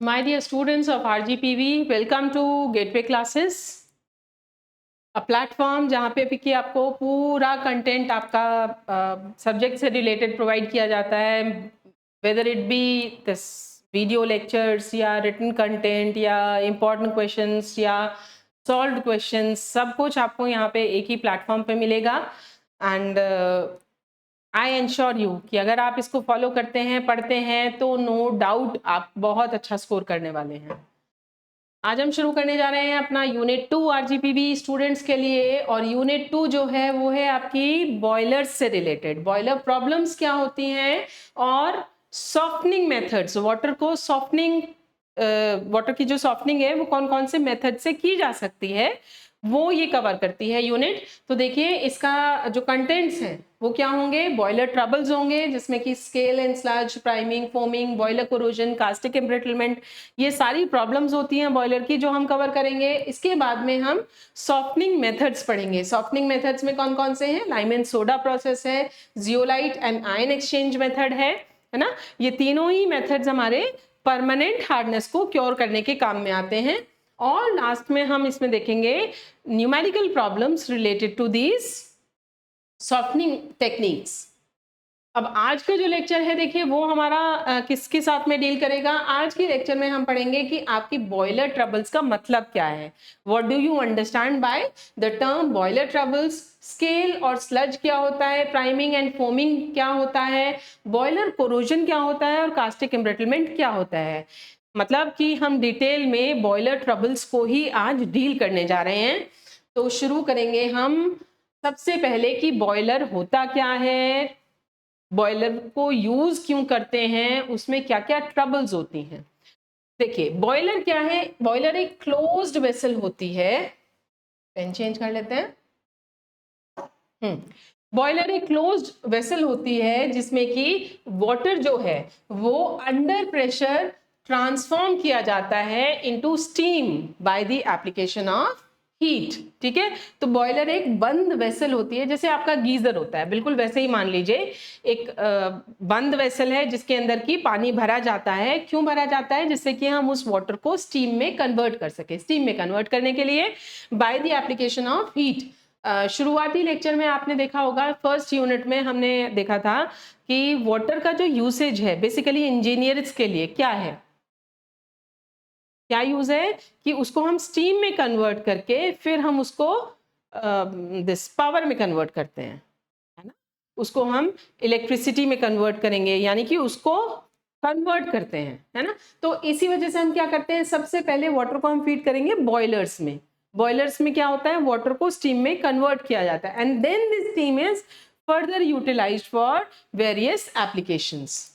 My dear students of RGPV, welcome to Gateway Classes, a platform जहाँ पे कि आपको पूरा कंटेंट आपका सब्जेक्ट से रिलेटेड प्रोवाइड किया जाता है, whether it be this video lectures या written content या important questions या solved questions, सब कुछ आपको यहाँ पे एक ही प्लेटफॉर्म पे मिलेगा। एंड आई एंश्योर यू कि अगर आप इसको फॉलो करते हैं, पढ़ते हैं, तो नो डाउट आप बहुत अच्छा स्कोर करने वाले हैं। आज हम शुरू करने जा रहे हैं अपना यूनिट 2 आरजीपीवी स्टूडेंट्स के लिए। और यूनिट 2 जो है वो है आपकी बॉयलर्स से रिलेटेड, बॉयलर प्रॉब्लम्स क्या होती हैं और सॉफ्टनिंग मेथड्स, वाटर को सॉफ्टनिंग, वाटर की जो सॉफ्टनिंग है वो कौन कौन से मेथड से की जा सकती है, वो ये कवर करती है यूनिट। तो देखिए इसका जो कंटेंट्स हैं वो क्या होंगे, बॉयलर ट्रबल्स होंगे जिसमें कि scale and sludge, priming, foaming, boiler corrosion, caustic embrittlement, ये सारी प्रॉब्लम्स होती हैं बॉयलर की जो हम कवर करेंगे। इसके बाद में हम सॉफ्टनिंग मेथड्स पढ़ेंगे। सॉफ्टनिंग मेथड्स में कौन कौन से हैं, लाइम एंड सोडा प्रोसेस है, zeolite and ion exchange method है ना। ये तीनों ही मेथड्स हमारे परमानेंट हार्डनेस को क्योर करने के काम में आते हैं। और लास्ट में हम इसमें देखेंगे numerical problems related to these softening techniques. अब आज का जो लेक्चर है देखिए वो हमारा किसके साथ में डील करेगा। आज के लेक्चर में हम पढ़ेंगे कि आपकी बॉयलर ट्रबल्स का मतलब क्या है, what do you understand by the term boiler troubles, scale और स्लज क्या होता है, प्राइमिंग एंड फोमिंग क्या होता है, बॉयलर कोरोजन क्या होता है और कास्टिक एम्ब्रिटलमेंट क्या होता है। मतलब कि हम डिटेल में बॉयलर ट्रबल्स को ही आज डील करने जा रहे हैं। तो शुरू करेंगे हम सबसे पहले कि बॉयलर होता क्या है, बॉयलर को यूज क्यों करते हैं, उसमें क्या क्या ट्रबल्स होती हैं। देखिए बॉयलर क्या है, बॉयलर एक क्लोज्ड वेसल होती है। पेन चेंज कर लेते हैं। बॉयलर एक क्लोज्ड वेसल होती है जिसमें कि वाटर जो है वो अंडर प्रेशर ट्रांसफॉर्म किया जाता है into steam by the application of heat. ठीक है, तो बॉयलर एक बंद वेसल होती है, जैसे आपका गीजर होता है, बिल्कुल वैसे ही मान लीजिए एक बंद वेसल है जिसके अंदर की पानी भरा जाता है। क्यों भरा जाता है, जिससे कि हम उस वाटर को स्टीम में कन्वर्ट कर सके। स्टीम में कन्वर्ट करने के लिए by the application of heat. शुरुआती लेक्चर में आपने देखा होगा, फर्स्ट यूनिट में हमने देखा था कि वाटर का जो यूसेज है बेसिकली इंजीनियर्स के लिए क्या है, क्या यूज है कि उसको हम स्टीम में कन्वर्ट करके फिर हम उसको दिस पावर में कन्वर्ट करते हैं, है ना। उसको हम इलेक्ट्रिसिटी में कन्वर्ट करेंगे, यानी कि उसको कन्वर्ट करते हैं, है ना। तो इसी वजह से हम क्या करते हैं, सबसे पहले वाटर को हम फीड करेंगे बॉयलर्स में। बॉयलर्स में क्या होता है, वाटर को स्टीम में कन्वर्ट किया जाता है and then this steam is further utilised for various applications.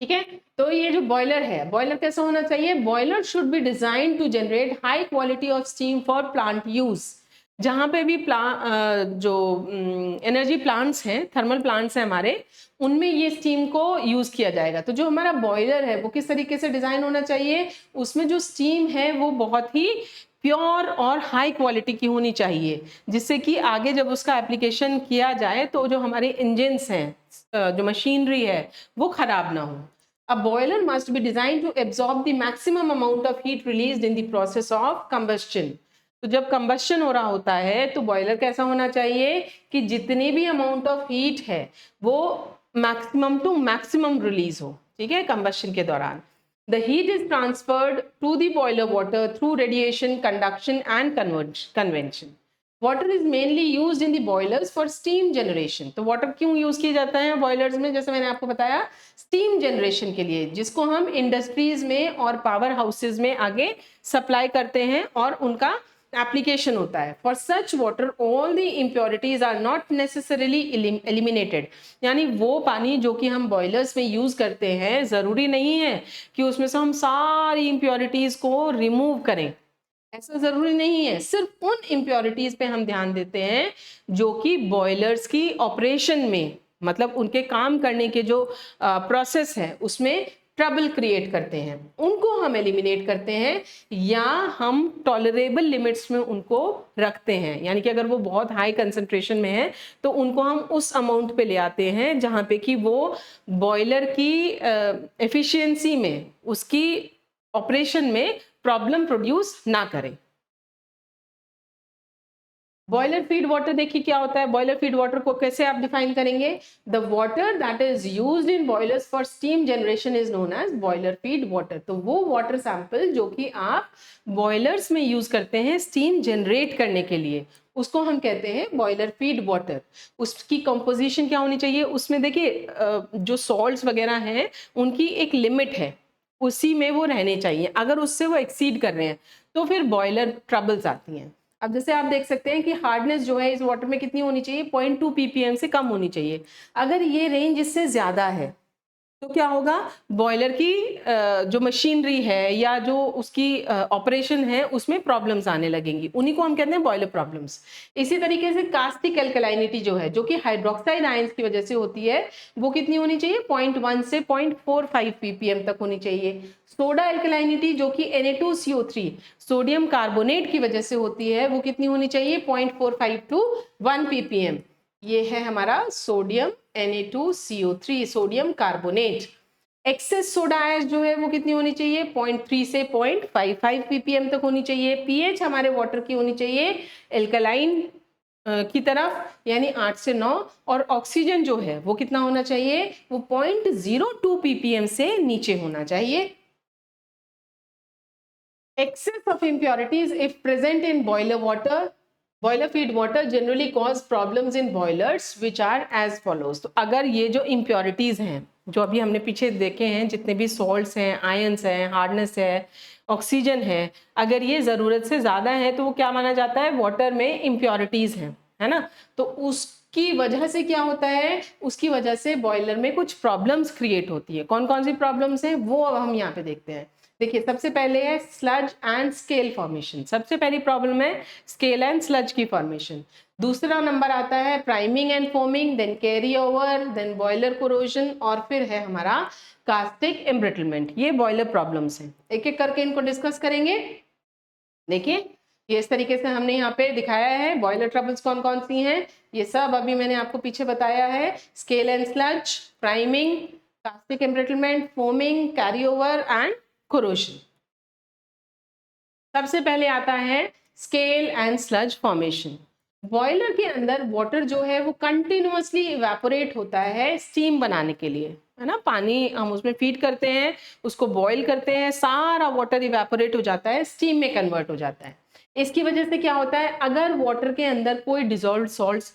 ठीक है, तो ये जो बॉयलर है, बॉयलर कैसा होना चाहिए, boiler should be design to generate high quality of steam for plant use. जहां पे भी जो एनर्जी प्लांट्स हैं, थर्मल प्लांट्स हैं हमारे, उनमें ये स्टीम को यूज किया जाएगा। तो जो हमारा बॉयलर है वो किस तरीके से डिजाइन होना चाहिए, उसमें जो स्टीम है वो बहुत ही प्योर और हाई क्वालिटी की होनी चाहिए, जिससे कि आगे जब उसका एप्लीकेशन किया जाए तो जो हमारे इंजन्स हैं, जो मशीनरी है, वो खराब ना हो। A boiler must be designed to absorb the maximum amount of heat released in the process of combustion. तो जब कंबस्शन हो रहा होता है तो बॉयलर कैसा होना चाहिए कि जितनी भी अमाउंट ऑफ हीट है वो मैक्सिमम टू मैक्सिमम रिलीज हो। ठीक है, कंबस्शन के दौरान the heat is transferred to the boiler water through radiation, conduction and convention. Water is mainly used in the boilers for steam generation. तो water क्यों use किया जाता है बॉयलर्स में, जैसे मैंने आपको बताया, स्टीम जनरेशन के लिए, जिसको हम इंडस्ट्रीज में और पावर हाउसेज में आगे सप्लाई करते हैं और उनका एप्लीकेशन होता है। For such water all the impurities are not necessarily eliminated. यानी वो पानी जो कि हम बॉयलर्स में यूज करते हैं, जरूरी नहीं है कि उसमें से हम सारी इम्प्योरिटीज को रिमूव करें, ऐसा जरूरी नहीं है। सिर्फ उन इम्प्योरिटीज पे हम ध्यान देते हैं जो कि बॉयलर्स की ऑपरेशन में, मतलब उनके काम करने के जो प्रोसेस है उसमें ट्रबल क्रिएट करते हैं, उनको हम एलिमिनेट करते हैं या हम टॉलरेबल लिमिट्स में उनको रखते हैं। यानी कि अगर वो बहुत हाई कंसंट्रेशन में है तो उनको हम उस अमाउंट पे ले आते हैं जहाँ पे कि वो बॉयलर की एफिशिएंसी में, उसकी ऑपरेशन में प्रॉब्लम प्रोड्यूस ना करें। बॉयलर फीड वाटर देखिए क्या होता है। बॉयलर फीड वाटर को कैसे आप डिफाइन करेंगे? The water that is used in boilers for steam generation is known as boiler feed water. तो वो वाटर सैंपल जो कि आप बॉयलर्स में यूज करते हैं स्टीम जनरेट करने के लिए, उसको हम कहते हैं बॉयलर फीड वाटर। उसकी कंपोजिशन क्या होनी चाहिए? उसमें देखिए जो सॉल्ट्स वगैरह हैं उनकी एक लिमिट है, उसी में वो रहने चाहिए। अगर उससे वो एक्सीड कर रहे हैं तो फिर बॉयलर ट्रबल्स आती हैं। अब जैसे आप देख सकते हैं कि हार्डनेस जो है इस वाटर में कितनी होनी चाहिए? 0.2 ppm से कम होनी चाहिए। अगर ये रेंज इससे ज्यादा है तो क्या होगा? बॉयलर की जो मशीनरी है या जो उसकी ऑपरेशन है उसमें प्रॉब्लम्स आने लगेंगी, उन्हीं को हम कहते हैं बॉयलर प्रॉब्लम्स। इसी तरीके से कास्टिक एल्कलाइनिटी जो है, जो कि हाइड्रोक्साइड आयंस की वजह से होती है, वो कितनी होनी चाहिए? 0.1 से 0.45 ppm तक होनी चाहिए। सोडा एल्कलाइनिटी जो कि Na2CO3 सोडियम कार्बोनेट की वजह से होती है, वो कितनी होनी चाहिए? 0.45 टू 1 ppm। ये है हमारा sodium Na2CO3 sodium carbonate. Excess soda ash जो है वो कितनी होनी चाहिए? 0.3 से 0.55 ppm तक होनी चाहिए। पीएच हमारे वाटर की होनी चाहिए एल्कलाइन की तरफ, यानी 8 से 9। और ऑक्सीजन जो है वो कितना होना चाहिए? वो 0.02 ppm से नीचे होना चाहिए। Excess of impurities if present in boiler feed water generally cause problems in boilers which are as follows। तो अगर ये जो impurities हैं जो अभी हमने पीछे देखे हैं, जितने भी सॉल्ट्स हैं, आयंस हैं, हार्डनेस है, ऑक्सीजन है, अगर ये जरूरत से ज्यादा है तो वो क्या माना जाता है? वाटर में इम्प्योरिटीज हैं, है ना। तो उसकी वजह से क्या होता है? उसकी वजह से बॉयलर में कुछ प्रॉब्लम्स क्रिएट होती है। कौन कौन सी प्रॉब्लम्स हैं वो अब हम यहाँ पे देखते हैं। देखिए सबसे पहले है स्लज एंड स्केल फॉर्मेशन। सबसे पहली प्रॉब्लम है स्केल एंड स्लज की फॉर्मेशन। दूसरा नंबर आता है priming and foaming, then carry over, then boiler corrosion, और फिर है हमारा कास्टिक एम्ब्रिटलमेंट। ये बॉयलर प्रॉब्लम्स हैं, एक एक करके इनको डिस्कस करेंगे। देखिए ये इस तरीके से हमने यहाँ पे दिखाया है बॉयलर ट्रबल्स कौन कौन सी हैं। ये सब अभी मैंने आपको पीछे बताया है। Scale and sludge, priming, caustic embrittlement, foaming, carry over and corrosion. सबसे पहले आता है scale and sludge formation. Boiler के अंदर वाटर जो है वो कंटिन्यूअसली इवेपोरेट होता है स्टीम बनाने के लिए, है ना। पानी हम उसमें फीड करते हैं, उसको बॉईल करते हैं, सारा वाटर इवेपोरेट हो जाता है, स्टीम में कन्वर्ट हो जाता है। इसकी वजह से क्या होता है? अगर वाटर के अंदर कोई डिजॉल्व्ड सॉल्ट्स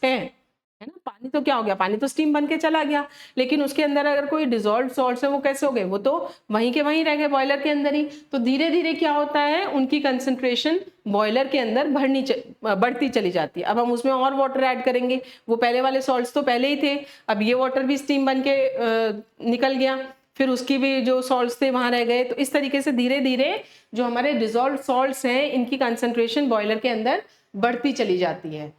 है ना, पानी तो क्या हो गया? पानी तो स्टीम बन के चला गया, लेकिन उसके अंदर अगर कोई डिजॉल्व्ड सॉल्ट्स है वो कैसे हो गए? वो तो वहीं के वहीं रह गए बॉयलर के अंदर ही। तो धीरे धीरे क्या होता है? उनकी कंसंट्रेशन बॉयलर के अंदर बढ़ती चली जाती है। अब हम उसमें और वाटर ऐड करेंगे, वो पहले वाले सॉल्ट्स तो पहले ही थे, अब ये वाटर भी स्टीम बन के निकल गया, फिर उसकी भी जो सॉल्ट्स थे वहां रह गए। तो इस तरीके से धीरे धीरे जो हमारे डिजॉल्व्ड सॉल्ट्स हैं इनकी कंसंट्रेशन बॉयलर के अंदर बढ़ती चली जाती है।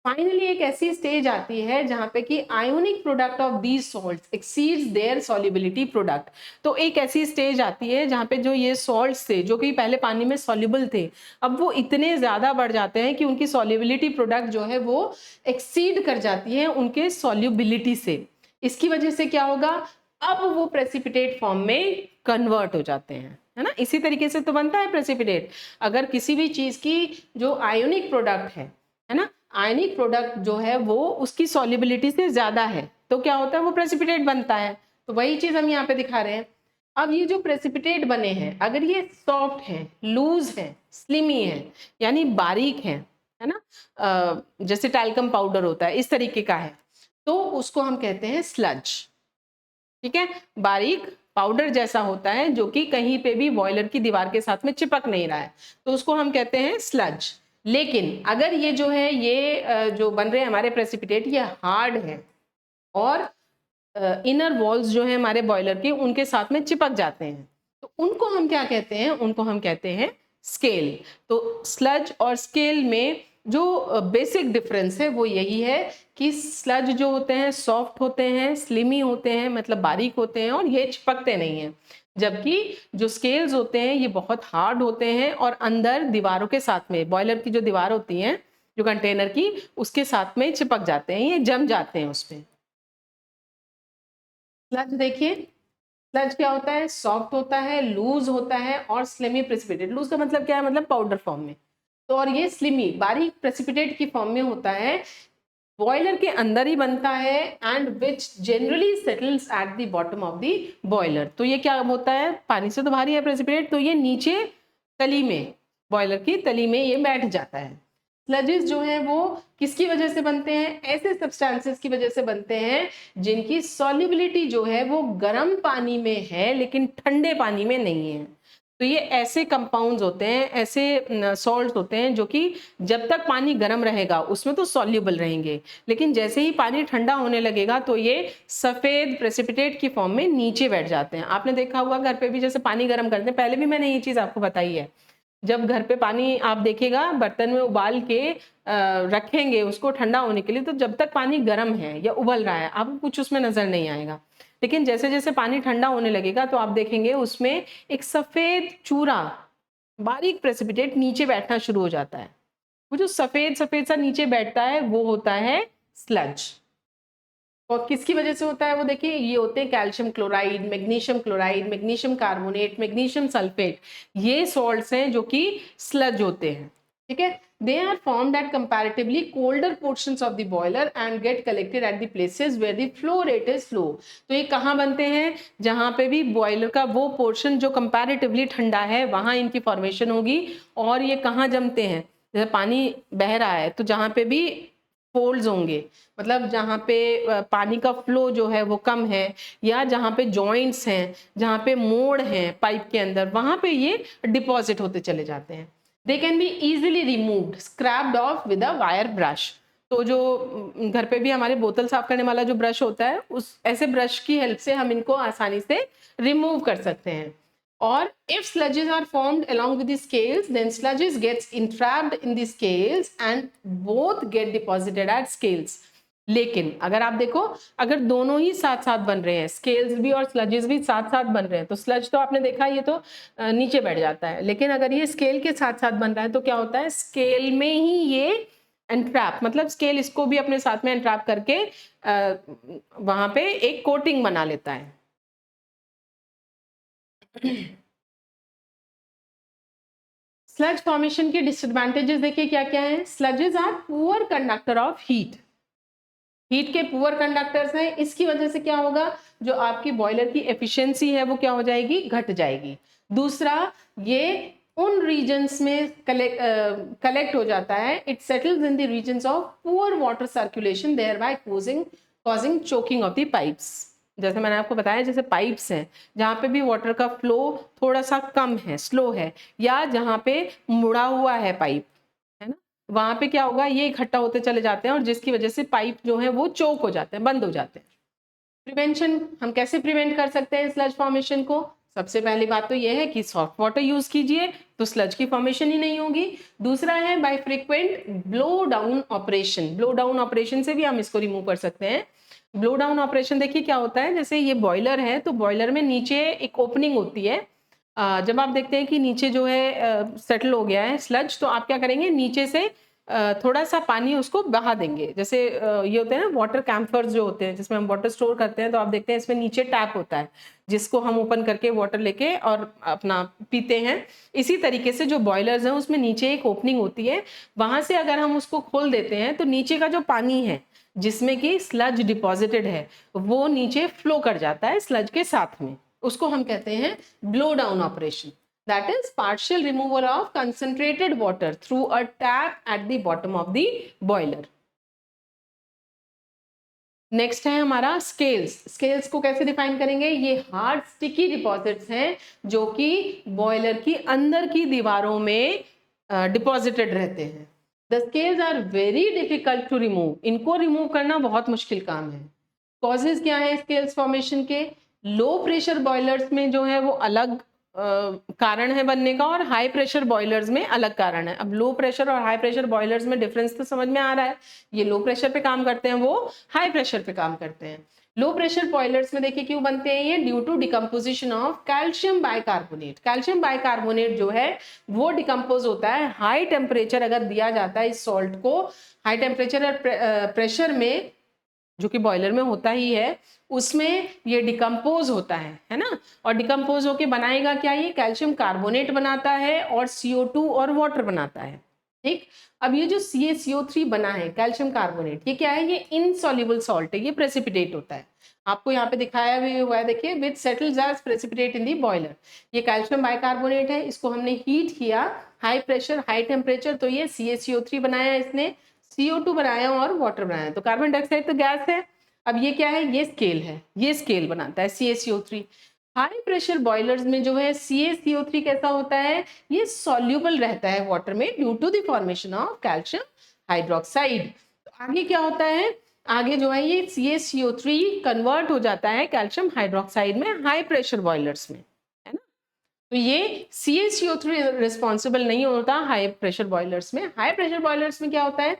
फाइनली एक ऐसी स्टेज आती है जहां पे कि ionic product of these salts exceeds their solubility product. तो एक ऐसी स्टेज आती है जहां पे जो ये सॉल्ट्स थे जो कि पहले पानी में सॉल्युबल थे, अब वो इतने ज्यादा बढ़ जाते हैं कि उनकी सॉल्युबिलिटी प्रोडक्ट जो है वो एक्सीड कर जाती है उनके सॉल्युबिलिटी से। इसकी वजह से क्या होगा? अब वो प्रेसिपिटेट फॉर्म में कन्वर्ट हो जाते हैं, है ना। इसी तरीके से तो बनता है प्रेसिपिटेट। अगर किसी भी चीज की जो आयोनिक प्रोडक्ट है ना, आयनिक प्रोडक्ट जो है वो उसकी सॉल्युबिलिटी से ज्यादा है तो क्या होता है? वो प्रेसिपिटेट बनता है। तो वही चीज हम यहाँ पे दिखा रहे हैं। अब ये जो प्रेसिपिटेट बने हैं अगर ये सॉफ्ट हैं, लूज हैं, स्लिमी हैं, यानी बारीक हैं, है ना, जैसे टैल्कम पाउडर होता है इस तरीके का है, तो उसको हम कहते हैं स्लज। ठीक है, बारीक पाउडर जैसा होता है जो कि कहीं पे भी बॉयलर की दीवार के साथ में चिपक नहीं रहा है, तो उसको हम कहते हैं स्लज। लेकिन अगर ये जो है ये जो बन रहे हैं हमारे प्रेसिपिटेट ये हार्ड है और इनर वॉल्स जो है हमारे बॉयलर के उनके साथ में चिपक जाते हैं, तो उनको हम क्या कहते हैं? उनको हम कहते हैं स्केल। तो स्लज और स्केल में जो बेसिक डिफरेंस है वो यही है कि स्लज जो होते हैं सॉफ्ट होते हैं, स्लिमी होते हैं, मतलब बारीक होते हैं और ये चिपकते नहीं हैं। जबकि जो स्केल्स होते हैं ये बहुत हार्ड होते हैं और अंदर दीवारों के साथ में, बॉयलर की जो दीवार होती हैं जो कंटेनर की, उसके साथ में चिपक जाते हैं, ये जम जाते हैं उसमें। स्लज देखिए, स्लज क्या होता है, सॉफ्ट होता है, लूज होता है और स्लिमी प्रेसिपिटेट। लूज का मतलब क्या है, मतलब पाउडर फॉर्म में, तो और ये स्लिमी बारीक प्रेसिपिटेट की फॉर्म में होता है, बॉयलर के अंदर ही बनता है and which generally settles at the bottom of the boiler. तो ये क्या होता है, पानी से तो भारी है प्रेसिपिटेट, तो ये नीचे तली में, बॉयलर की तली में ये बैठ जाता है। स्लजेस जो हैं वो किसकी वजह से बनते हैं, ऐसे सब्सटेंसेस की वजह से बनते हैं जिनकी सॉल्युबिलिटी जो है वो गर्म पानी में है लेकिन ठंडे पानी में नहीं है। तो ये ऐसे कंपाउंड्स होते हैं, ऐसे सॉल्ट्स होते हैं जो कि जब तक पानी गर्म रहेगा उसमें तो सॉल्युबल रहेंगे, लेकिन जैसे ही पानी ठंडा होने लगेगा तो ये सफेद प्रेसिपिटेट की फॉर्म में नीचे बैठ जाते हैं। आपने देखा होगा घर पे भी जैसे पानी गर्म करते हैं, पहले भी मैंने ये चीज आपको बताई है, जब घर पे पानी आप देखिएगा बर्तन में उबाल के रखेंगे उसको ठंडा होने के लिए, तो जब तक पानी गर्म है या उबल रहा है आपको कुछ उसमें नजर नहीं आएगा, लेकिन जैसे जैसे पानी ठंडा होने लगेगा तो आप देखेंगे उसमें एक सफेद चूरा, बारीक प्रेसिपिटेट नीचे बैठना शुरू हो जाता है। वो जो सफेद सफेद सा नीचे बैठता है वो होता है स्लज। और किसकी वजह से होता है वो देखिए, ये होते हैं calcium chloride, magnesium carbonate, magnesium sulphate, ये सॉल्ट्स हैं जो कि स्लज होते हैं। ठीक है, they are formed at comparatively colder portions of the boiler and get collected at the places where the flow rate is slow. तो ये कहाँ बनते हैं, जहाँ पे भी बॉयलर का वो पोर्शन जो कंपैरेटिवली ठंडा है वहां इनकी फॉर्मेशन होगी। और ये कहाँ जमते हैं, जैसे पानी बह रहा है तो जहाँ पे भी फोल्ड्स होंगे, मतलब जहाँ पे पानी का फ्लो जो है वो कम है, या जहाँ पे जॉइंट्स हैं, जहाँ पे मोड़ हैं पाइप के अंदर, वहां पे ये डिपॉजिट होते चले जाते हैं। They can be easily removed, scraped of with a wire brush. तो जो घर पे भी हमारे बोतल साफ करने वाला जो ब्रश होता है, उस ऐसे ब्रश की हेल्प से हम इनको आसानी से रिमूव कर सकते हैं। Or if sludges are formed along with the scales, then sludges gets entrapped in the scales and both get deposited at scales. लेकिन अगर आप देखो, अगर दोनों ही साथ साथ बन रहे हैं, स्केल्स भी और स्लजेस भी साथ साथ बन रहे हैं, तो स्लज तो आपने देखा ये तो नीचे बैठ जाता है, लेकिन अगर ये स्केल के साथ साथ बन रहा है तो क्या होता है, स्केल में ही ये एंट्रैप, मतलब स्केल इसको भी अपने साथ में एंट्रैप करके वहां पे एक कोटिंग बना लेता है। स्लज फॉर्मेशन के डिसएडवांटेजेस देखिए क्या क्या है। Sludges are poor conductor of heat, heat के पुअर कंडक्टर्स हैं, इसकी वजह से क्या होगा, जो आपकी बॉयलर की एफिशिएंसी है वो क्या हो जाएगी, घट जाएगी। दूसरा, ये उन रीजन्स में कलेक्ट हो जाता है, it settles in the regions of poor water circulation, thereby causing choking of the pipes. जैसे मैंने आपको बताया, जैसे पाइप्स हैं जहाँ पे भी वाटर का फ्लो थोड़ा सा कम है, स्लो है, या जहाँ पे मुड़ा हुआ है पाइप, है ना, वहां पे क्या होगा, ये इकट्ठा होते चले जाते हैं और जिसकी वजह से पाइप जो है वो चोक हो जाते हैं, बंद हो जाते हैं। प्रिवेंशन, हम कैसे प्रिवेंट कर सकते हैं स्लज फॉर्मेशन को। सबसे पहली बात तो यह है कि सॉफ्ट वाटर यूज कीजिए तो स्लज की फॉर्मेशन ही नहीं होगी। दूसरा है by frequent blow down operation, blow down operation से भी हम इसको रिमूव कर सकते हैं। ब्लो डाउन ऑपरेशन देखिए क्या होता है, जैसे ये बॉयलर है तो बॉयलर में नीचे एक ओपनिंग होती है, जब आप देखते हैं कि नीचे जो है सेटल हो गया है स्लज, तो आप क्या करेंगे, नीचे से थोड़ा सा पानी उसको बहा देंगे। जैसे ये होते हैं ना वाटर कैंपर्स जो होते हैं जिसमें हम वाटर स्टोर करते हैं, तो आप देखते हैं इसमें नीचे टैप होता है जिसको हम ओपन करके वाटर लेके और अपना पीते हैं। इसी तरीके से जो बॉयलर्स हैं उसमें नीचे एक ओपनिंग होती है, वहां से अगर हम उसको खोल देते हैं तो नीचे का जो पानी है जिसमें कि स्लज डिपॉजिटेड है वो नीचे फ्लो कर जाता है स्लज के साथ में, उसको हम कहते हैं blow down operation. That is partial removal of concentrated water through a tap at the bottom of the boiler. Next है हमारा स्केल्स। स्केल्स को कैसे डिफाइन करेंगे, ये हार्ड स्टिकी डिपॉजिट्स हैं जो कि बॉयलर की अंदर की दीवारों में डिपॉजिटेड रहते हैं। The scales are very difficult to remove, इनको रिमूव करना बहुत मुश्किल काम है। कॉजेज क्या है स्केल्स फॉर्मेशन के, लो प्रेशर बॉयलर्स में जो है वो अलग कारण है बनने का, और हाई प्रेशर बॉयलर्स में अलग कारण है। अब लो प्रेशर और हाई प्रेशर बॉयलर्स में डिफरेंस तो समझ में आ रहा है, ये लो प्रेशर पे काम करते हैं, वो हाई प्रेशर पे काम करते हैं। लो प्रेशर बॉयलर्स में देखिए क्यों बनते हैं ये, due to decomposition of calcium bicarbonate. Calcium bicarbonate जो है वो डिकम्पोज होता है हाई टेम्परेचर अगर दिया जाता है इस सॉल्ट को, हाई टेम्परेचर और प्रेशर में, जो कि बॉयलर में होता ही है, उसमें ये डिकम्पोज होता है ना, और डिकम्पोज होके बनाएगा क्या, ये कैल्शियम कार्बोनेट बनाता है और CO2 और वाटर बनाता है। ठीक, अब ये जो CaCO3 बना है कैल्शियम कार्बोनेट, ये क्या है, ये इनसॉल्युबल सॉल्ट है, ये प्रेसिपिटेट होता है। आपको यहाँ पे दिखाया भी हुआ है, देखिए, विच सेटल्स एज प्रेसिपिटेट इन दी बॉयलर। ये कैल्शियम बाइकार्बोनेट है, इसको हमने हीट किया हाई प्रेशर हाई टेम्परेचर, तो ये CaCO3 बनाया इसने, CO2 बनाया और वाटर बनाया, तो कार्बन डाइऑक्साइड तो गैस है। अब ये क्या है, ये स्केल है, ये स्केल बनाता है CaCO3। हाई प्रेशर बॉयलर्स में जो है CaCO3 कैसा होता है, ये सॉल्यूबल रहता है वाटर में due to the formation of calcium hydroxide. तो आगे क्या होता है, आगे जो है ये CaCO3 कन्वर्ट हो जाता है कैल्शियम हाइड्रोक्साइड में हाई प्रेशर बॉयलर्स में, है ना। तो ये CaCO3 रिस्पॉन्सिबल नहीं होता हाई प्रेशर बॉयलर्स में। हाई प्रेशर बॉयलर्स में क्या होता है,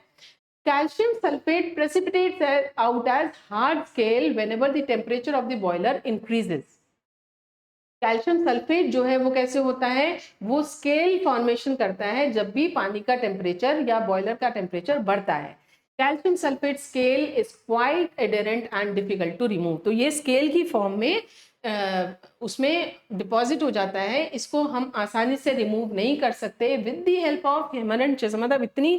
calcium sulfate precipitates out as hard scale whenever the temperature of the boiler increases। Calcium sulphate जो है वो कैसे होता है, वो स्केल फॉर्मेशन करता है जब भी पानी का टेम्परेचर या बॉयलर का टेम्परेचर बढ़ता है। Calcium sulphate scale is quite adherent and difficult to remove. तो ये स्केल की फॉर्म में उसमें डिपॉजिट हो जाता है, इसको हम आसानी से रिमूव नहीं कर सकते with the help of hammer and chisel. मतलब इतनी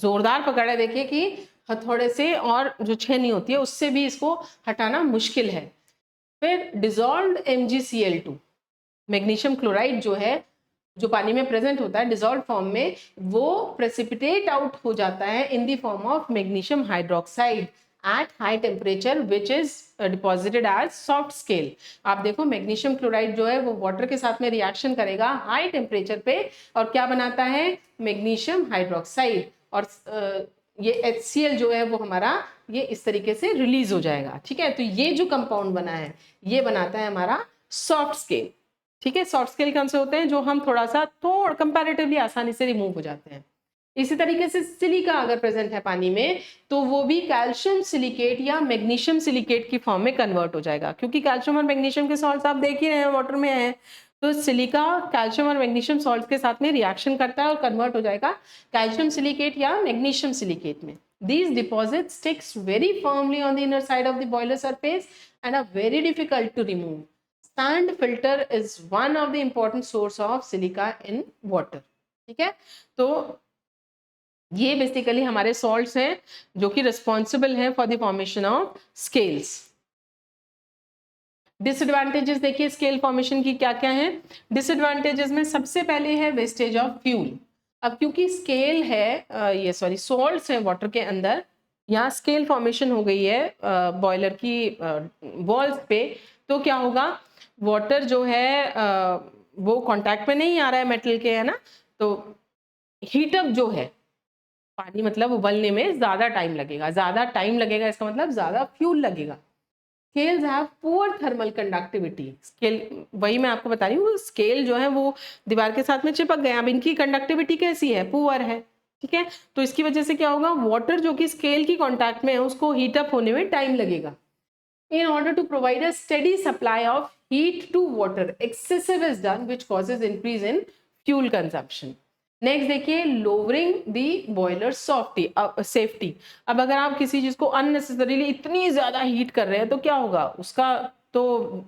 जोरदार पकड़ है देखिए कि हथौड़े से और जो छेनी होती है उससे भी इसको हटाना मुश्किल है। फिर डिजॉल्व्ड MgCl2, मैग्नीशियम क्लोराइड जो है, जो पानी में प्रेजेंट होता है डिजॉल्व फॉर्म में, वो प्रेसिपिटेट आउट हो जाता है in the form of magnesium hydroxide at high temperature which is deposited as soft scale. आप देखो मैग्नीशियम क्लोराइड जो है वो वाटर के साथ में रिएक्शन करेगा हाई टेम्परेचर पे और क्या बनाता है, मैग्नीशियम हाइड्रोक्साइड, और ये HCl जो है वो हमारा ये इस तरीके से रिलीज हो जाएगा। ठीक है, तो ये जो कंपाउंड बना है ये बनाता है हमारा सॉफ्ट स्केल। ठीक है, सॉफ्ट स्केल कौन से होते हैं, जो हम थोड़ा कंपैरेटिवली आसानी से रिमूव हो जाते हैं। इसी तरीके से सिलिका अगर प्रेजेंट है पानी में तो वो भी कैल्शियम सिलिकेट या मैग्नीशियम सिलिकेट की फॉर्म में कन्वर्ट हो जाएगा, क्योंकि कैल्शियम और मैग्नीशियम के सॉल्ट्स आप देख ही रहे हैं वाटर में है, तो सिलिका कैल्शियम और मैग्नीशियम सॉल्ट्स के साथ में रिएक्शन करता है और कन्वर्ट हो जाएगा कैल्शियम सिलिकेट या मैग्नीशियम सिलिकेट में। These deposits sticks very firmly on the inner side of the boiler surface and are very difficult to remove. Sand filter is one of the important source of silica in water। ठीक है, तो ये basically हमारे salts हैं जो कि responsible हैं for the formation of scales. Disadvantages देखिए स्केल फॉर्मेशन की क्या क्या है। डिसएडवांटेजेस में सबसे पहले है वेस्टेज ऑफ फ्यूल। अब क्योंकि स्केल है सॉल्ट्स हैं वाटर के अंदर, यहाँ स्केल फॉर्मेशन हो गई है बॉयलर की वॉल्स पे, तो क्या होगा, वाटर जो है वो कांटेक्ट में नहीं आ रहा है मेटल के, है ना, तो हीटअप जो है पानी मतलब उबलने में ज्यादा टाइम लगेगा, इसका मतलब ज्यादा फ्यूल लगेगा। Scales have poor thermal conductivity. Scale, वही मैं आपको बता रही हूँ, स्केल जो है वो दीवार के साथ में चिपक गए, अब इनकी कंडक्टिविटी कैसी है, पुअर है। ठीक है, तो इसकी वजह से क्या होगा, वाटर जो कि स्केल की कांटेक्ट में है उसको हीट अप होने में टाइम लगेगा। In order to provide a steady supply of heat to water, excessive is done which causes increase in fuel consumption. Next देखिए लोअरिंग दी बॉयलर सेफ्टी। अब अगर आप किसी चीज को अननेसेसरीली इतनी ज्यादा हीट कर रहे हैं तो क्या होगा, उसका तो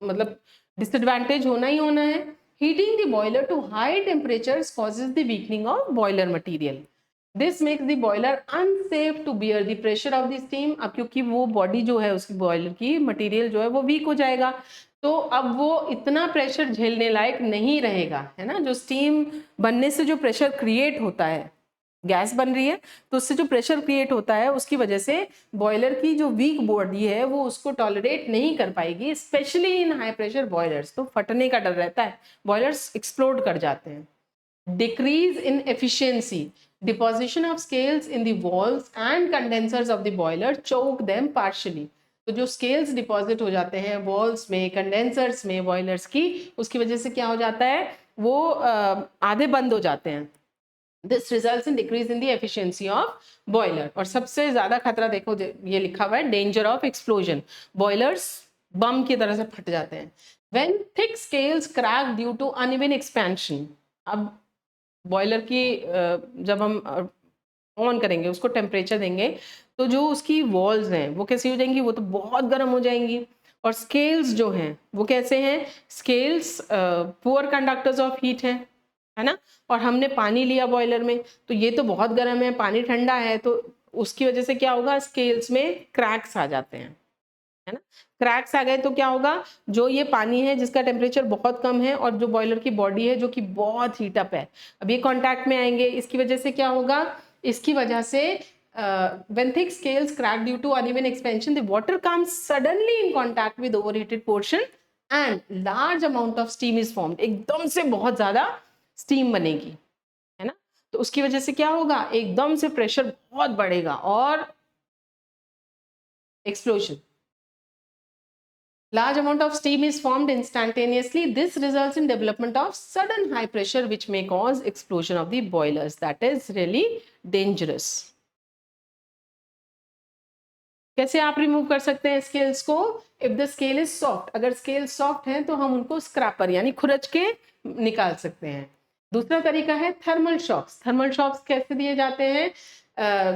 मतलब डिसएडवांटेज होना ही होना है। Heating the boiler to high temperatures causes the weakening of boiler material. This makes the boiler unsafe to bear the pressure of the steam. अब क्योंकि वो बॉडी जो है उसकी बॉयलर की मटेरियल जो है वो वीक हो जाएगा, तो अब वो इतना प्रेशर झेलने लायक नहीं रहेगा, है ना। जो स्टीम बनने से जो प्रेशर क्रिएट होता है, गैस बन रही है तो उससे जो प्रेशर क्रिएट होता है उसकी वजह से बॉयलर की जो वीक बॉडी है वो उसको टॉलरेट नहीं कर पाएगी, specially in high pressure boilers. तो फटने का डर रहता है, बॉयलर्स एक्सप्लोड कर जाते हैं। Decrease in efficiency. Deposition of scales in the walls and condensers of the boiler choke them partially. तो जो स्केल्स डिपॉजिट हो जाते हैं वॉल्स में, कंडेंसर्स में बॉयलर्स की, उसकी वजह से क्या हो जाता है, वो आधे बंद हो जाते हैं, this results in decrease in the efficiency of boiler. और सबसे ज्यादा खतरा देखो ये लिखा हुआ है, danger of explosion, boilers bomb की तरह से फट जाते हैं। When thick scales crack due to uneven expansion, अब बॉयलर की जब हम ऑन करेंगे, उसको टेम्परेचर देंगे, तो जो उसकी वॉल्स हैं वो कैसी हो जाएंगी, वो तो बहुत गर्म हो जाएंगी। और स्केल्स जो हैं वो कैसे हैं, scales poor conductors of heat हैं, है ना। और हमने पानी लिया बॉयलर में, तो ये तो बहुत गर्म है, पानी ठंडा है, तो उसकी वजह से क्या होगा, स्केल्स में क्रैक्स आ जाते हैं, है ना। क्रैक्स आ गए तो क्या होगा, जो ये पानी है जिसका टेम्परेचर बहुत कम है और जो बॉयलर की बॉडी है जो कि बहुत हीट अप है, अब ये कांटेक्ट में आएंगे, इसकी वजह से क्या होगा, इसकी वजह से when thick scales crack due to uneven expansion, the water comes suddenly in contact with overheated portion and large amount of steam is formed, एकदम से बहुत ज्यादा स्टीम बनेगी, है ना। तो उसकी वजह से क्या होगा, एकदम से प्रेशर बहुत बढ़ेगा और explosion, large amount of steam is formed instantaneously. This results in development of sudden high pressure which may cause explosion of the boilers. That is really dangerous. कैसे आप रिमूव कर सकते हैं स्केल्स को, if the scale is soft, अगर scale soft है तो हम उनको स्क्रैपर यानी खुरच के निकाल सकते हैं। दूसरा तरीका है थर्मल शॉक्स। थर्मल शॉक्स कैसे दिए जाते हैं,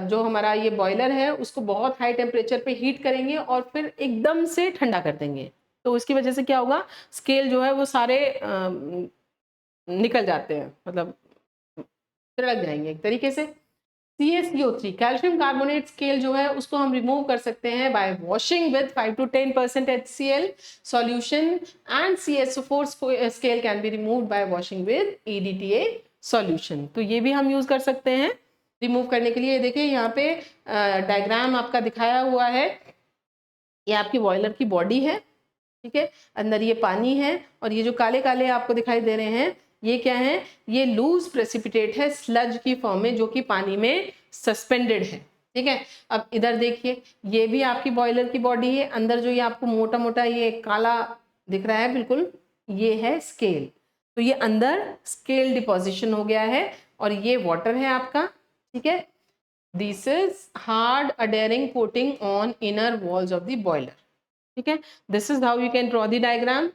जो हमारा ये बॉयलर है उसको बहुत हाई टेम्परेचर पे हीट करेंगे और फिर एकदम से ठंडा कर देंगे, तो इसकी वजह से क्या होगा, स्केल जो है वो सारे निकल जाते हैं, मतलब तिलक जाएंगे एक तरीके से। CaCO3 कैल्शियम कार्बोनेट स्केल जो है उसको हम रिमूव कर सकते हैं bye washing with 5 to 10% HCl solution, and CaSO4 scale can be removed by washing with EDTA solution. तो ये भी हम यूज कर सकते हैं रिमूव करने के लिए। देखिए यहाँ पे डायग्राम आपका दिखाया हुआ है, ये आपकी बॉयलर की बॉडी है, ठीक है, अंदर ये पानी है और ये जो काले काले आपको दिखाई दे रहे हैं ये क्या है, ये लूज प्रेसिपिटेट है स्लज की फॉर्म में जो कि पानी में सस्पेंडेड है, ठीक है। अब इधर देखिए, ये भी आपकी बॉयलर की बॉडी है, अंदर जो ये आपको मोटा मोटा ये काला दिख रहा है बिल्कुल, ये है स्केल, तो ये अंदर स्केल डिपोजिशन हो गया है और ये वाटर है आपका, ठीक है। This is hard adhering coating on inner walls of the boiler, ठीक है। This is how you can draw the diagram.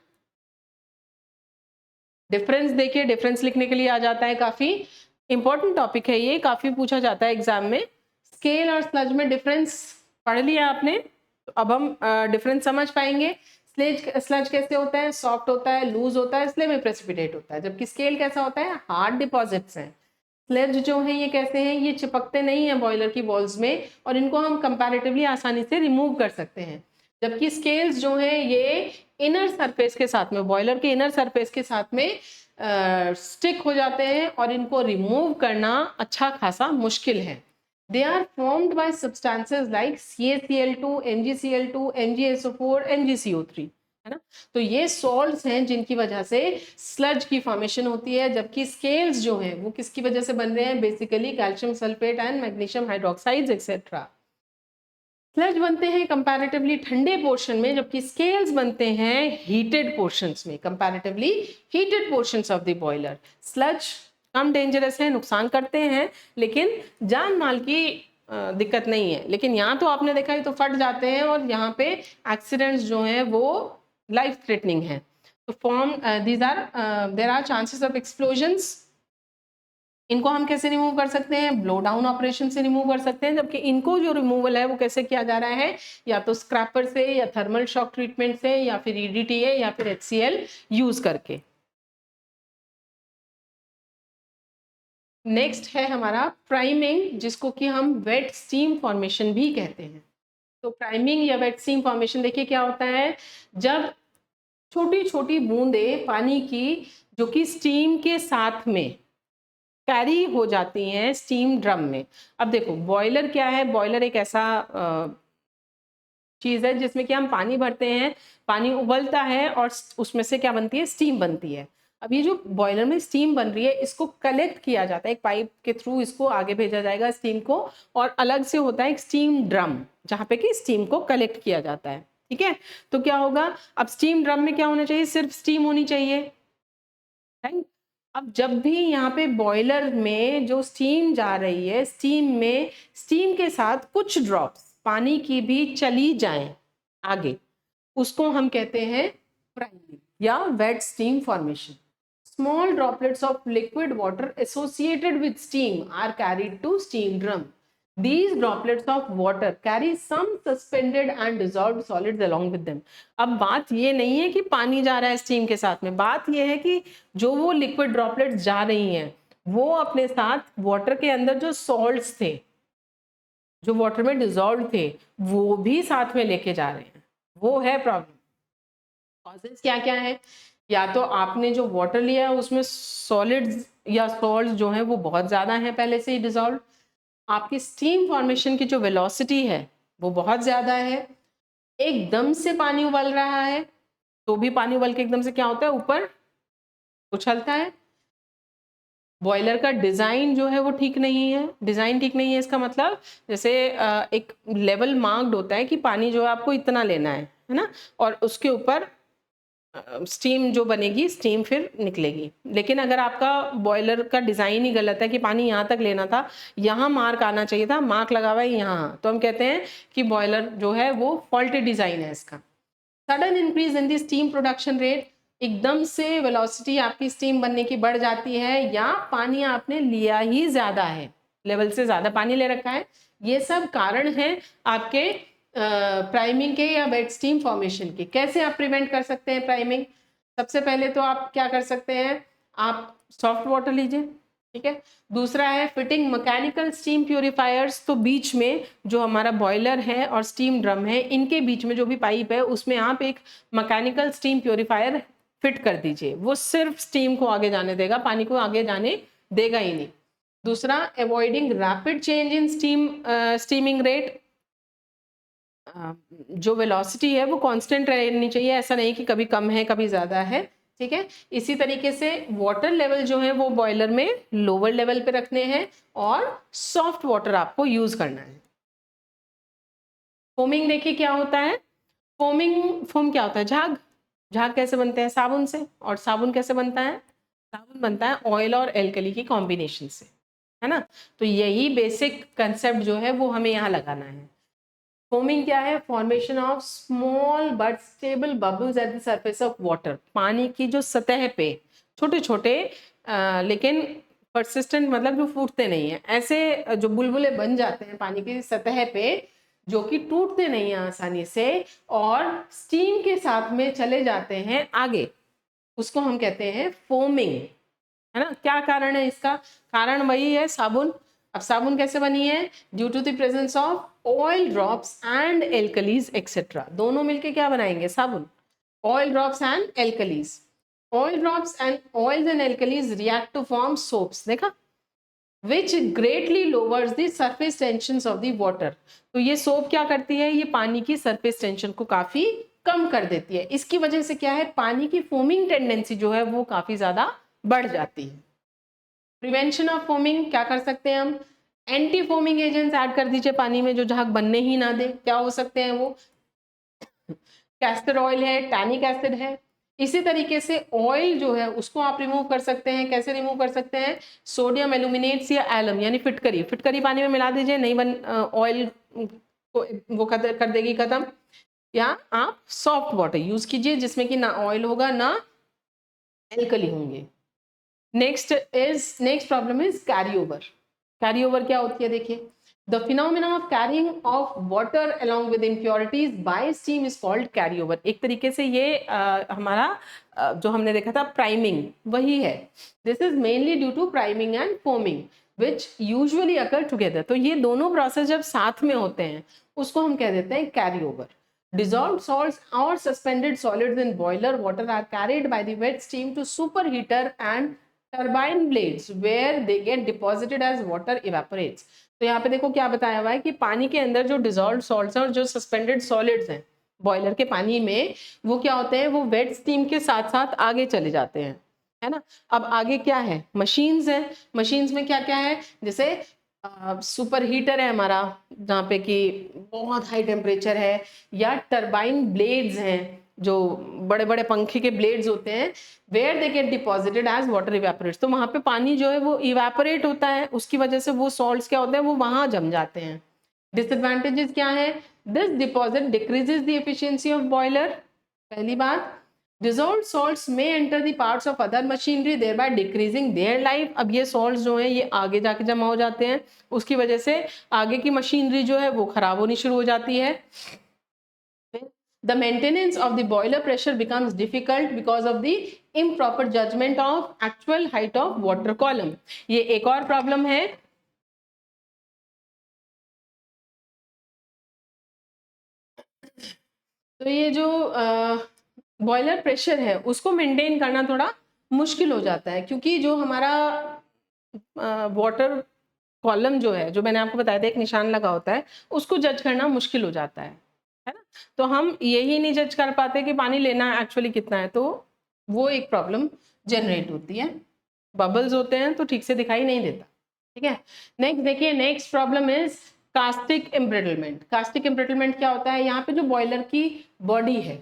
Difference देखिए, डिफरेंस लिखने के लिए आ जाता है, काफी इंपॉर्टेंट टॉपिक है ये, काफी पूछा जाता है एग्जाम में। स्केल और स्लज में डिफरेंस पढ़ लिया आपने, तो अब हम डिफरेंस समझ पाएंगे। स्लज कैसे होता है, सॉफ्ट होता है, लूज होता है, इसलिए में प्रेसिपिटेट होता है, जबकि स्केल कैसा होता है, हार्ड डिपॉजिट्स हैं। स्लज जो है ये कैसे हैं, ये चिपकते नहीं है बॉयलर की वॉल्स में और इनको हम कंपैरेटिवली आसानी से रिमूव कर सकते हैं, जबकि स्केल्स जो है ये इनर सरफेस के साथ में, बॉयलर के इनर सरफेस के साथ में स्टिक हो जाते हैं और इनको रिमूव करना अच्छा खासा मुश्किल है। They are formed by substances like CaCl2, MgCl2, MgSO4, MgCO3, है ना। तो ये सॉल्ट्स हैं जिनकी वजह से स्लज की फॉर्मेशन होती है, जबकि स्केल्स जो हैं वो किसकी वजह से बन रहे हैं, basically calcium sulphate and magnesium hydroxides etcetera. Sludge बनते हैं कंपैरेटिवली ठंडे पोर्शन में, जबकि स्केल्स बनते हैं हीटेड पोर्शंस में, comparatively heated portions of the boiler. Sludge come dangerous है, नुकसान करते हैं, लेकिन जान माल की दिक्कत नहीं है। लेकिन यहाँ तो आपने देखा ही तो फट जाते हैं और यहाँ पे एक्सीडेंट्स जो हैं वो लाइफ थ्रेटनिंग है। तो there are chances of explosions. इनको हम कैसे रिमूव कर सकते हैं, ब्लो डाउन ऑपरेशन से रिमूव कर सकते हैं, जबकि इनको जो रिमूवल है वो कैसे किया जा रहा है, या तो स्क्रैपर से या थर्मल शॉक ट्रीटमेंट से या फिर EDTA या फिर HCl यूज करके। नेक्स्ट है हमारा प्राइमिंग, जिसको कि हम वेट स्टीम फॉर्मेशन भी कहते हैं। तो प्राइमिंग या वेट स्टीम फॉर्मेशन देखिए क्या होता है, जब छोटी छोटी बूंदें पानी की जो कि स्टीम के साथ में कैरी हो जाती हैं स्टीम ड्रम में। अब देखो बॉयलर क्या है, बॉयलर एक ऐसा चीज है जिसमें कि हम पानी भरते हैं, पानी उबलता है और उसमें से क्या बनती है, स्टीम बनती है। अब ये जो बॉयलर में स्टीम बन रही है इसको कलेक्ट किया जाता है, एक पाइप के थ्रू इसको आगे भेजा जाएगा स्टीम को, और अलग से होता है एक स्टीम ड्रम जहाँ पे कि स्टीम को कलेक्ट किया जाता है, ठीक है। तो क्या होगा, अब स्टीम ड्रम में क्या होना चाहिए, सिर्फ स्टीम होनी चाहिए, राइट। अब जब भी यहाँ पे बॉयलर में जो स्टीम जा रही है, स्टीम के साथ कुछ ड्रॉप्स पानी की भी चली जाएं आगे, उसको हम कहते हैं प्राइमिंग या wet steam formation. Small droplets of liquid water associated with steam are carried to steam drum. These droplets of water carry some suspended and dissolved solids along with them. अब बात ये नहीं है कि पानी जा रहा है स्टीम के साथ में, बात ये है कि जो वो लिक्विड ड्रॉपलेट्स जा रही हैं वो अपने साथ वाटर के अंदर जो सॉल्ट्स थे, जो वाटर में डिजॉल्व थे, वो भी साथ में लेके जा रहे हैं. वो है प्रॉब्लम. कॉजेस क्या क्या है? या तो आपने जो वाटर लिया है उसमें सॉलिड्स या सॉल्ट्स जो हैं वो बहुत ज़्यादा हैं पहले से ही डिजॉल्व. आपकी स्टीम फॉर्मेशन की जो वेलोसिटी है वो बहुत ज़्यादा है. एकदम से पानी उबल रहा है तो भी पानी उबल के एकदम से क्या होता है, ऊपर उछलता है. बॉयलर का डिज़ाइन जो है वो ठीक नहीं है. डिज़ाइन ठीक नहीं है इसका मतलब जैसे एक लेवल मार्क्ड होता है कि पानी जो है आपको इतना लेना है ना, और उसके ऊपर स्टीम जो बनेगी, स्टीम फिर निकलेगी. लेकिन अगर आपका बॉयलर का डिज़ाइन ही गलत है कि पानी यहाँ तक लेना था, यहाँ मार्क आना चाहिए था, मार्क लगा हुआ है यहाँ, तो हम कहते हैं कि बॉयलर जो है वो फॉल्टी डिज़ाइन है इसका. Sudden increase in the steam production rate, एकदम से वेलोसिटी आपकी स्टीम बनने की बढ़ जाती है, या पानी आपने लिया ही ज़्यादा है, लेवल से ज़्यादा पानी ले रखा है. ये सब कारण हैं आपके प्राइमिंग के या वेट स्टीम फॉर्मेशन के. कैसे आप प्रिवेंट कर सकते हैं प्राइमिंग? सबसे पहले तो आप क्या कर सकते हैं, आप सॉफ्ट वाटर लीजिए, ठीक है. दूसरा है फिटिंग मैकेनिकल स्टीम प्यूरिफायर्स. तो बीच में जो हमारा बॉयलर है और स्टीम ड्रम है, इनके बीच में जो भी पाइप है उसमें आप एक मैकेनिकल स्टीम प्यूरिफायर फिट कर दीजिए. वो सिर्फ स्टीम को आगे जाने देगा, पानी को आगे जाने देगा ही नहीं. दूसरा, avoiding rapid change in steaming rate. जो वेलोसिटी है वो कांस्टेंट रहनी चाहिए, ऐसा नहीं कि कभी कम है कभी ज़्यादा है, ठीक है. इसी तरीके से वाटर लेवल जो है वो बॉयलर में लोअर लेवल पे रखने हैं और सॉफ्ट वाटर आपको यूज़ करना है. फोमिंग देखिए क्या होता है. फोम क्या होता है? झाग. झाग कैसे बनते हैं? साबुन से. और साबुन कैसे बनता है? साबुन बनता है ऑयल और एल्कली की कॉम्बिनेशन से, है ना. तो यही बेसिक कंसेप्ट जो है वो हमें यहाँ लगाना है. फोमिंग क्या है? Formation of small but stable bubbles at the surface of water. पानी की जो सतह पे छोटे छोटे लेकिन परसिस्टेंट, मतलब जो फूटते नहीं है, ऐसे जो बुलबुले बन जाते हैं पानी की सतह पे, जो कि टूटते नहीं हैं आसानी से और स्टीम के साथ में चले जाते हैं आगे, उसको हम कहते हैं फोमिंग, है ना. क्या कारण है इसका? कारण वही है साबुन. अब साबुन कैसे बनी है? Due to the presence of oil drops and alkalis etcetera. दोनों मिलके क्या बनाएंगे? साबुन. Oil drops and alkalis. Oil drops and oils and alkalis react to form soaps. देखा? which greatly lowers the surface tensions of the water. तो ये soap क्या करती है? ये पानी की सरफेस टेंशन को काफी कम कर देती है. इसकी वजह से क्या है, पानी की फोमिंग टेंडेंसी जो है वो काफी ज्यादा बढ़ जाती है. प्रिवेंशन ऑफ फोमिंग क्या कर सकते हैं हम? एंटी फोमिंग एजेंट्स ऐड कर दीजिए पानी में जो झाग बनने ही ना दे. क्या हो सकते हैं वो? कैस्टर ऑयल है, टैनिक एसिड है. इसी तरीके से ऑयल जो है उसको आप रिमूव कर सकते हैं. कैसे रिमूव कर सकते हैं? सोडियम एल्यूमिनेट्स या एलम यानी फिटकरी. फिटकरी पानी में मिला दीजिए, नहीं बन ऑयल को वो कर देगी खत्म. या आप सॉफ्ट वाटर यूज कीजिए जिसमें कि ना ऑयल होगा ना एल्कली होंगे. Next problem is carry over. Carry over क्या होती है? देखिए, the phenomena of carrying of water along with impurities by steam is called carry over. एक तरीके से ये हमारा जो हमने देखा था प्राइमिंग, वही है. This is mainly due to priming and foaming which usually occur together. तो ये दोनों प्रोसेस जब साथ में होते हैं उसको हम कह देते हैं carry over. Dissolved salts or suspended solids in boiler water are carried by the wet steam to superheater and turbine blades where they get deposited as water evaporates. तो यहाँ पे देखो क्या बताया हुआ है कि पानी के अंदर जो डिजॉल्व सॉल्ट्स हैं और जो सस्पेंडेड सॉलिड्स हैं बॉयलर के पानी में, वो क्या होते हैं? वो वेट स्टीम के साथ साथ आगे चले जाते हैं, है ना. अब आगे क्या है? मशीन्स हैं. मशीन्स में क्या क्या है? जैसे सुपर हीटर है हमारा जहाँ पे कि बहुत हाई टेम्परेचर है, या टरबाइन ब्लेड्स हैं, जो बड़े बड़े पंखे के ब्लेड्स होते हैं, where they get deposited as water evaporates, तो वहां पे पानी जो है वो इवेपोरेट होता है, उसकी वजह से वो सॉल्ट्स क्या होते हैं, वो वहां जम जाते हैं। डिसएडवांटेजेस क्या है? This deposit decreases the efficiency of boiler, पहली बात। dissolved salts may enter the parts of other machinery thereby decreasing their life, अब ये salts जो हैं ये आगे जाके जमा हो जाते हैं, उसकी वजह से आगे की मशीनरी जो है वो खराब होनी शुरू हो जाती है। The maintenance of the boiler pressure becomes difficult because of the improper judgment of actual height of water column, ये एक और प्रॉब्लम है। तो ये जो बॉयलर प्रेशर है उसको मेंटेन करना थोड़ा मुश्किल हो जाता है, क्योंकि जो हमारा वाटर कॉलम जो है, जो मैंने आपको बताया था एक निशान लगा होता है, उसको जज करना मुश्किल हो जाता है ना। तो हम यही नहीं जज कर पाते कि पानी लेना एक्चुअली कितना है, तो वो एक प्रॉब्लम जनरेट होती है। बबल्स होते हैं तो ठीक से दिखाई नहीं देता, ठीक है। नेक्स्ट देखिए, next problem is caustic embrittlement. Caustic embrittlement क्या होता है? यहाँ पे जो बॉयलर की बॉडी है,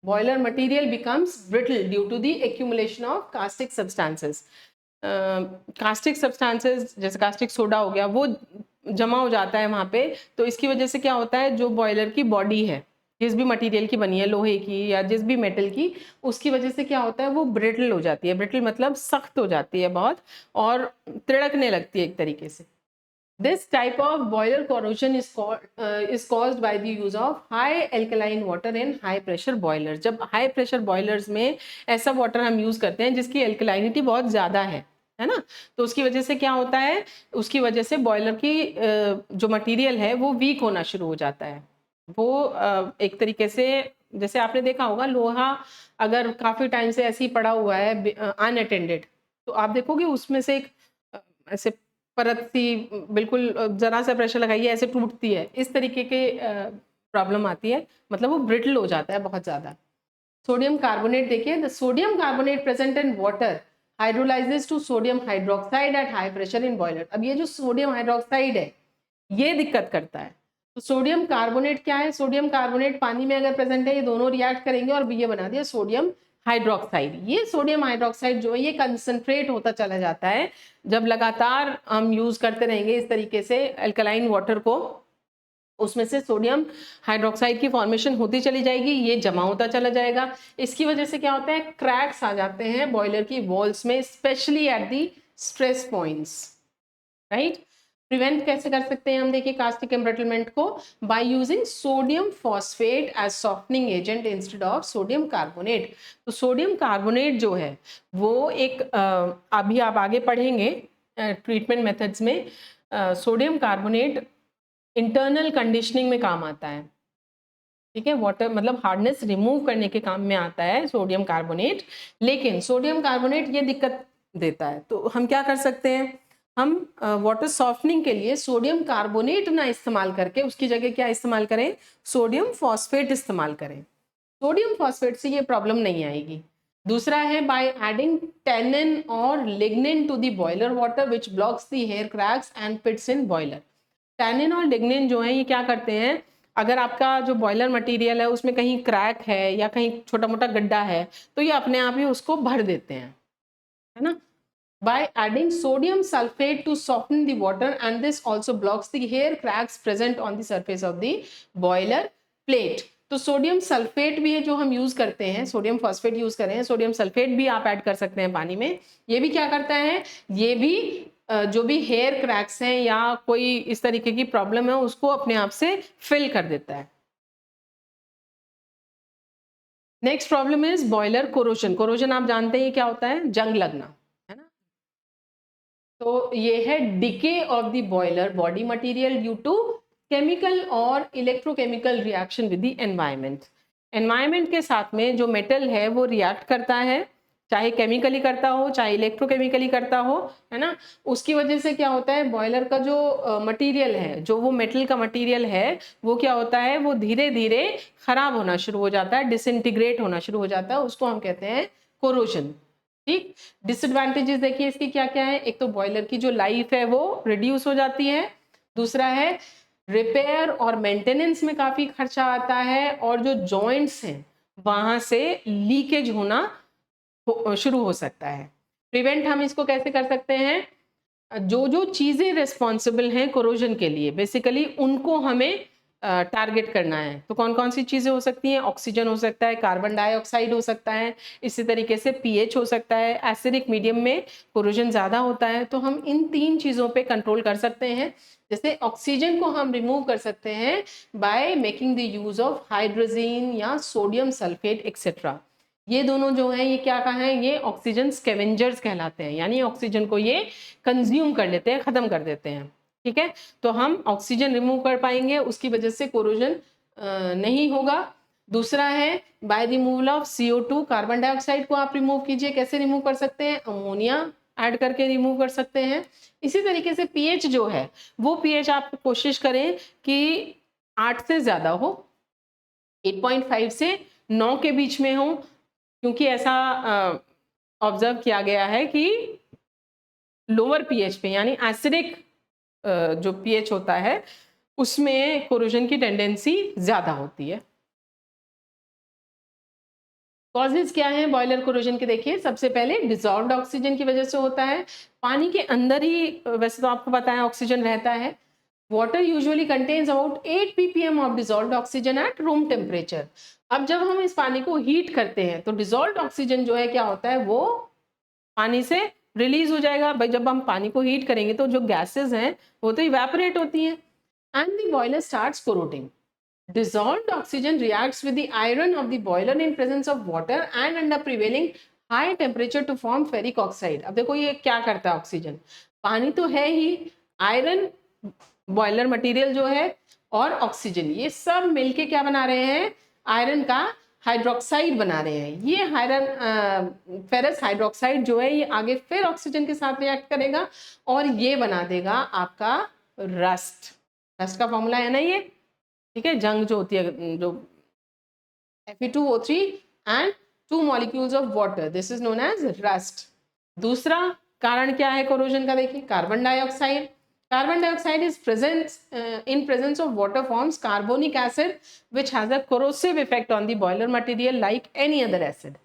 boiler material becomes brittle due to the accumulation of caustic substances. Caustic substances जैसे कास्टिक सोडा हो गया, वो जमा हो जाता है वहाँ पे, तो इसकी वजह से क्या होता है, जो बॉयलर की बॉडी है जिस भी मटेरियल की बनी है, लोहे की या जिस भी मेटल की, उसकी वजह से क्या होता है, वो ब्रिटल हो जाती है। ब्रिटल मतलब सख्त हो जाती है बहुत, और तिड़कने लगती है एक तरीके से। This type of boiler corrosion is caused by the use of high alkaline water in high pressure boilers। जब high pressure boilers में ऐसा water हम use करते हैं जिसकी alkalinity बहुत ज़्यादा है ना, तो उसकी वजह से क्या होता है, उसकी वजह से बॉयलर की जो मटेरियल है वो वीक होना शुरू हो जाता है। वो एक तरीके से, जैसे आपने देखा होगा लोहा अगर काफ़ी टाइम से ऐसे ही पड़ा हुआ है अनअटेंडेड, तो आप देखोगे उसमें से एक ऐसे परत सी, बिल्कुल जरा सा प्रेशर लगाइए ऐसे टूटती है, इस तरीके के प्रॉब्लम आती है, मतलब वो ब्रिटल हो जाता है बहुत ज़्यादा। सोडियम कार्बोनेट देखिए, the sodium carbonate present in water hydrolyses to sodium hydroxide at high pressure in boiler. अब ये जो सोडियम हाइड्रोक्साइड है ये दिक्कत करता है। तो सोडियम कार्बोनेट क्या है? सोडियम कार्बोनेट पानी में अगर प्रेजेंट है, ये दोनों रिएक्ट करेंगे और ये बना दिया सोडियम हाइड्रोक्साइड। ये सोडियम हाइड्रोक्साइड जो है ये कंसंट्रेट होता चला जाता है। जब लगातार हम यूज करते रहेंगे इस तरीके से अल्कलाइन वाटर को, उसमें से सोडियम हाइड्रोक्साइड की फॉर्मेशन होती चली जाएगी, ये जमा होता चला जाएगा। इसकी वजह से क्या होता है, क्रैक्स आ जाते हैं बॉयलर की वॉल्स में, specially at the stress points, right. Prevent कैसे कर सकते हैं हम? देखिए कास्टिक एम्ब्रिटलमेंट को by using sodium phosphate as softening agent instead of sodium carbonate. तो सोडियम कार्बोनेट जो है वो एक अभी आप आगे पढ़ेंगे ट्रीटमेंट मेथड्स में, सोडियम कार्बोनेट इंटरनल कंडीशनिंग में काम आता है, ठीक है। वाटर मतलब हार्डनेस रिमूव करने के काम में आता है सोडियम कार्बोनेट, लेकिन सोडियम कार्बोनेट ये दिक्कत देता है। तो हम क्या कर सकते हैं, हम वाटर सॉफ्टनिंग के लिए सोडियम कार्बोनेट ना इस्तेमाल करके उसकी जगह क्या इस्तेमाल करें, सोडियम फॉस्फेट इस्तेमाल करें। सोडियम फॉस्फेट से ये प्रॉब्लम नहीं आएगी। दूसरा है बाय एडिंग टेनिन और lignin to the boiler water which blocks the hair cracks and pits in boiler. Tannin और लिग्निन जो है ये क्या करते हैं, अगर आपका जो बॉयलर मटेरियल है उसमें कहीं क्रैक है या कहीं छोटा मोटा गड्ढा है, तो ये अपने आप ही उसको भर देते हैं, है ना। by adding sodium sulfate to soften the water and this also blocks the hair cracks present on the surface of the boiler plate। तो सोडियम सल्फेट भी है जो हम यूज करते हैं, सोडियम फॉस्फेट यूज कर रहे हैं, सोडियम सल्फेट भी आप ऐड कर सकते हैं पानी में। ये भी क्या करता है, ये भी जो भी हेयर क्रैक्स हैं या कोई इस तरीके की प्रॉब्लम है उसको अपने आप से फिल कर देता है। Next problem is boiler corrosion. Corrosion आप जानते हैं क्या होता है, जंग लगना, है ना। तो ये है decay of the boiler body material due to chemical और electrochemical reaction with the environment. Environment के साथ में जो मेटल है वो रिएक्ट करता है, चाहे केमिकली करता हो चाहे इलेक्ट्रोकेमिकली करता हो, है ना। उसकी वजह से क्या होता है, बॉयलर का जो मटेरियल है, जो वो मेटल का मटेरियल है, वो क्या होता है, वो धीरे धीरे खराब होना शुरू हो जाता है, डिसइंटीग्रेट होना शुरू हो जाता है, उसको हम कहते हैं कोरोजन, ठीक। डिसएडवांटेजेस देखिए इसकी क्या क्या है। एक तो बॉयलर की जो लाइफ है वो रिड्यूस हो जाती है, दूसरा है रिपेयर और मेंटेनेंस में काफी खर्चा आता है, और जो जॉइंट्स हैं वहां से लीकेज होना शुरू हो सकता है। प्रिवेंट हम इसको कैसे कर सकते हैं? जो जो चीजें रिस्पॉन्सिबल हैं कोरोजन के लिए, बेसिकली उनको हमें टारगेट करना है। तो कौन कौन सी चीजें हो सकती हैं? ऑक्सीजन हो सकता है, कार्बन डाइऑक्साइड हो सकता है, इसी तरीके से पीएच हो सकता है। एसिडिक मीडियम में कोरोजन ज्यादा होता है, तो हम इन 3 चीजों पे कंट्रोल कर सकते हैं। जैसे ऑक्सीजन को हम रिमूव कर सकते हैं by making the use of hydrogen या सोडियम सल्फेट एक्सेट्रा। ये दोनों जो है ये क्या कहा है? ये ऑक्सीजन स्कैवेंजर्स कहलाते हैं, यानी ऑक्सीजन को ये कंज्यूम कर लेते हैं, खत्म कर देते हैं। ठीक है, तो हम ऑक्सीजन रिमूव कर पाएंगे, उसकी वजह से कोरोजन नहीं होगा। दूसरा है by removal of CO2, carbon dioxide को आप रिमूव कीजिए। कैसे रिमूव कर सकते हैं? अमोनिया ऐड करके रिमूव कर सकते हैं। इसी तरीके से पीएच जो है वो पीएच आप कोशिश करें कि 8 से ज्यादा हो, 8.5 से 9 के बीच में हो, क्योंकि ऐसा ऑब्जर्व किया गया है कि लोअर पीएच पे यानी एसिडिक जो पीएच होता है उसमें कोरोजन की टेंडेंसी ज्यादा होती है। कॉजेज क्या है बॉयलर कोरोजन के? देखिए, सबसे पहले डिसॉल्व्ड ऑक्सीजन की वजह से होता है। पानी के अंदर ही वैसे तो आपको पता है ऑक्सीजन रहता है। Water usually contains about 8 ppm of dissolved oxygen at room temperature. अब जब हम इस पानी को हीट करते हैं तो डिसॉल्व्ड ऑक्सीजन जो है क्या होता है, वो पानी से रिलीज हो जाएगा। भाई जब हम पानी को हीट करेंगे तो जो गैसेस हैं वो तो इवेपोरेट होती हैं and the boiler starts corroding. Dissolved oxygen reacts with the iron of the boiler in presence of water and under prevailing high temperature to form ferric oxide। अब देखो ये क्या करता है ऑक्सीजन, पानी तो है ही, आयरन बॉयलर मटेरियल जो है और ऑक्सीजन, ये सब मिलके क्या बना रहे हैं? आयरन का हाइड्रोक्साइड बना रहे हैं। ये आयरन फेरस हाइड्रोक्साइड जो है ये आगे फिर ऑक्सीजन के साथ रिएक्ट करेगा और ये बना देगा आपका रस्ट। रस्ट का फॉर्मूला है ना ये, ठीक है, जंग जो होती है, जो Fe2O3 and 2 molecules of water, this is known as rust. दूसरा कारण क्या है कोरोजन का? देखिए, carbon dioxide. Carbon dioxide is present in presence of water forms carbonic acid which has a corrosive effect on the boiler material like any other acid।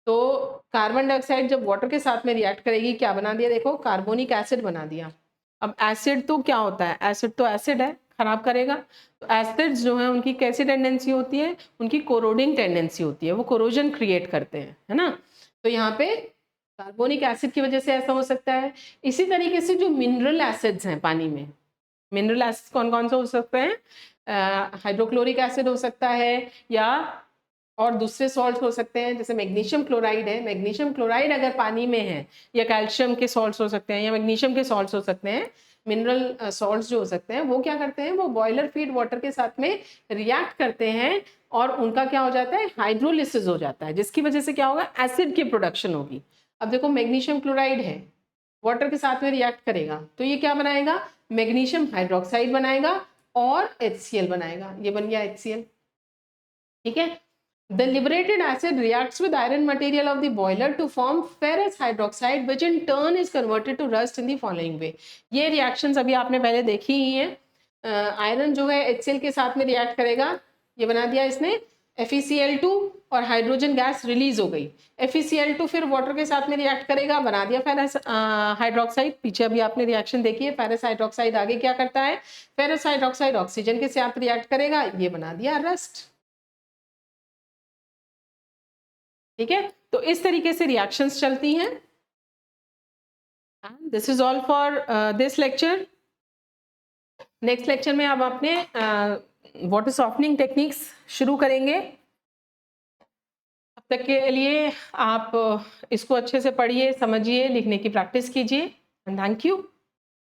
तो carbon dioxide जब water के साथ में रिएक्ट करेगी, क्या बना दिया? देखो, कार्बोनिक एसिड बना दिया। अब एसिड तो क्या होता है? एसिड तो एसिड है, खराब करेगा। तो एसिड्स जो है उनकी कैसी टेंडेंसी होती है? उनकी कोरोडिंग टेंडेंसी होती है, वो कोरोजन क्रिएट करते हैं, है ना। तो यहाँ पे कार्बोनिक एसिड की वजह से ऐसा हो सकता है। इसी तरीके से जो मिनरल एसिड्स हैं पानी में, मिनरल एसिड्स कौन कौन से हो सकते हैं? हाइड्रोक्लोरिक एसिड हो सकता है, या और दूसरे सॉल्ट हो सकते हैं, जैसे मैग्नीशियम क्लोराइड है। मैग्नीशियम क्लोराइड अगर पानी में है, या कैल्शियम के सॉल्ट्स हो सकते हैं, या मैग्नीशियम के सॉल्ट्स हो सकते हैं। मिनरल सॉल्ट्स जो हो सकते हैं वो क्या करते हैं? वो बॉयलर फीड वाटर के साथ में रिएक्ट करते हैं और उनका क्या हो जाता है? हाइड्रोलिसिस हो जाता है, जिसकी वजह से क्या होगा? एसिड की प्रोडक्शन होगी। अब देखो, मैग्नीशियम क्लोराइड है, वाटर के साथ में रिएक्ट करेगा तो ये क्या बनाएगा? मैग्नीशियम हाइड्रोक्साइड बनाएगा और HCl बनाएगा। ये बन गया HCl, ठीक है। The liberated acid reacts with iron material of the boiler to form ferrous hydroxide, which in turn is converted to rust in the following way। ये reactions अभी आपने पहले देखी ही हैं। आयरन जो है HCl के साथ में रिएक्ट करेगा, ये बना दिया इसने FeCl2 और हाइड्रोजन गैस रिलीज हो गई। FeCl2 फिर वाटर के साथ में रिएक्ट करेगा, बना दिया फेरस हाइड्रोक्साइड। पीछे अभी आपने रिएक्शन देखी है। फेरस हाइड्रोक्साइड आगे क्या करता है? फेरस हाइड्रोक्साइड ऑक्सीजन के साथ रिएक्ट करेगा, ये बना दिया रस्ट, ठीक है। तो इस तरीके से रिएक्शंस चलती हैं। This is all for this lecture. Next lecture में अब अपने वाटर सॉफ्टनिंग टेक्निक्स शुरू करेंगे। तब तक के लिए आप इसको अच्छे से पढ़िए, समझिए, लिखने की प्रैक्टिस कीजिए। Thank you.